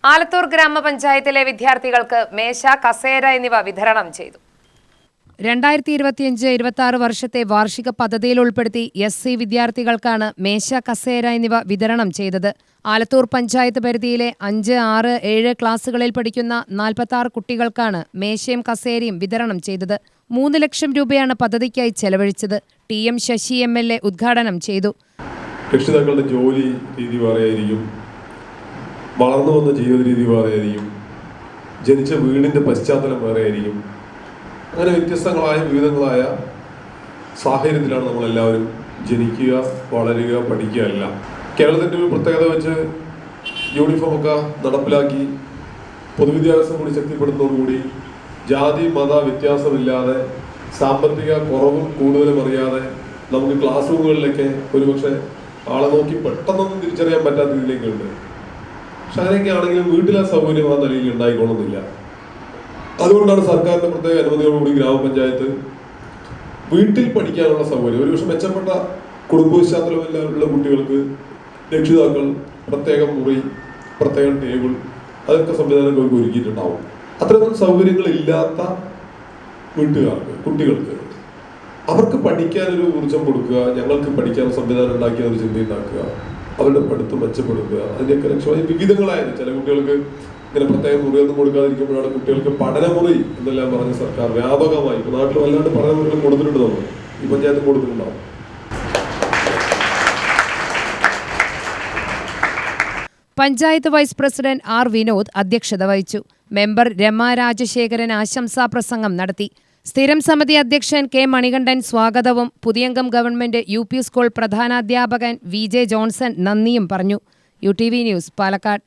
ആലത്തൂർ ഗ്രാമപഞ്ചായത്തിലെ വിദ്യാർത്ഥികൾക്ക് മേശ, കസേര എന്നിവ വിതരണം ചെയ്തു. 2025-26 വർഷത്തെ വാർഷിക പദ്ധതിയിൽ ഉൾപ്പെടുത്തി SC വിദ്യാർത്ഥികൾക്കാണ് മേശ, കസേര എന്നിവ വിതരണം ചെയ്തത്. ആലത്തൂർ പഞ്ചായത്ത് പരിധിയിലെ 5, 6, 7 ക്ലാസുകളിൽ പഠിക്കുന്ന 46 കുട്ടികൾക്കാണ് മേശയും കസേരയും വിതരണം ചെയ്തത്. 3 ലക്ഷം രൂപയാണ് പദ്ധതിക്കായി ചെലവഴിച്ചത്. TM ശശി MLA ഉദ്ഘാടനം ചെയ്തു. രക്ഷിതാക്കളുടെ ജോലി രീതി വേറെയായിരിക്കും, വളർന്നു വന്ന ജീവിത രീതി വേറെയായിരിക്കും, ജനിച്ച വീടിൻ്റെ പശ്ചാത്തലം വേറെയായിരിക്കും. അങ്ങനെ വ്യത്യസ്തങ്ങളായ വിവിധങ്ങളായ സാഹചര്യത്തിലാണ് നമ്മളെല്ലാവരും ജനിക്കുക, വളരുക, പഠിക്കുക എല്ലാം. കേരളത്തിൻ്റെ ഒരു പ്രത്യേകത വെച്ച് യൂണിഫോമൊക്കെ നടപ്പിലാക്കി പൊതുവിദ്യാഭ്യാസം കൂടി ശക്തിപ്പെടുന്നതോടുകൂടി ജാതി മത വ്യത്യാസമില്ലാതെ സാമ്പത്തിക കുറവും കൂടുതലും അറിയാതെ നമുക്ക് ക്ലാസ് റൂമുകളിലൊക്കെ ഒരുപക്ഷെ ആളെ നോക്കി പെട്ടെന്നൊന്നും തിരിച്ചറിയാൻ പറ്റാത്ത രീതിയിലേക്കുണ്ട്. പക്ഷെ അങ്ങനെയൊക്കെ ആണെങ്കിലും വീട്ടിലെ സൗകര്യം ആ നിലയിൽ ഉണ്ടായിക്കൊള്ളുന്നില്ല. അതുകൊണ്ടാണ് സർക്കാരിന്റെ പ്രത്യേക അനുമതിയോടുകൂടി ഗ്രാമപഞ്ചായത്ത് വീട്ടിൽ പഠിക്കാനുള്ള സൗകര്യം, ഒരുപക്ഷെ മെച്ചപ്പെട്ട കുടുംബ പശ്ചാത്തലമുള്ള കുട്ടികൾക്ക് രക്ഷിതാക്കൾ പ്രത്യേകം മുറി, പ്രത്യേകം ടേബിൾ, അതൊക്കെ സംവിധാനങ്ങൾ ഒരുക്കിയിട്ടുണ്ടാവും. അത്തരം സൗകര്യങ്ങളില്ലാത്ത വീട്ടുകാർക്ക്, കുട്ടികൾക്ക് അവർക്ക് പഠിക്കാനൊരു ഊർജം കൊടുക്കുക, ഞങ്ങൾക്ക് പഠിക്കാൻ സംവിധാനം ഉണ്ടാക്കിയ ഒരു ചിന്ത ഉണ്ടാക്കുക, അവരുടെ പഠിത്തം മെച്ചപ്പെടുത്തുക. അതിൻ്റെയൊക്കെ ലക്ഷ്യമായി വിവിധങ്ങളായിരുന്നു. ചില കുട്ടികൾക്ക് ഇങ്ങനെ പ്രത്യേക മുറിയൊന്നും കൊടുക്കാതിരിക്കുമ്പോഴാണ് കുട്ടികൾക്ക് പഠനമുറി എന്നെല്ലാം പറഞ്ഞ് സർക്കാർ വ്യാപകമായി ഇപ്പോൾ നാട്ടിൽ വല്ലാണ്ട് പഠനമുറികൾ കൊടുത്തിട്ടുണ്ട്. നമ്മൾ ഈ പഞ്ചായത്ത് കൊടുത്തിട്ടുണ്ടാവും. Panchayat vice president R. Vinod അധ്യക്ഷത വഹിച്ചു. മെമ്പർ രമ രാജശേഖരൻ ആശംസാ പ്രസംഗം നടത്തി. സ്ഥിരം സമിതി അധ്യക്ഷൻ K. മണികണ്ഠൻ സ്വാഗതവും പുതിയംഗം ഗവൺമെന്റ് UP സ്കൂൾ പ്രധാനാധ്യാപകൻ VJ ജോൺസൺ നന്ദിയും പറഞ്ഞു. UTV news, Palakkad.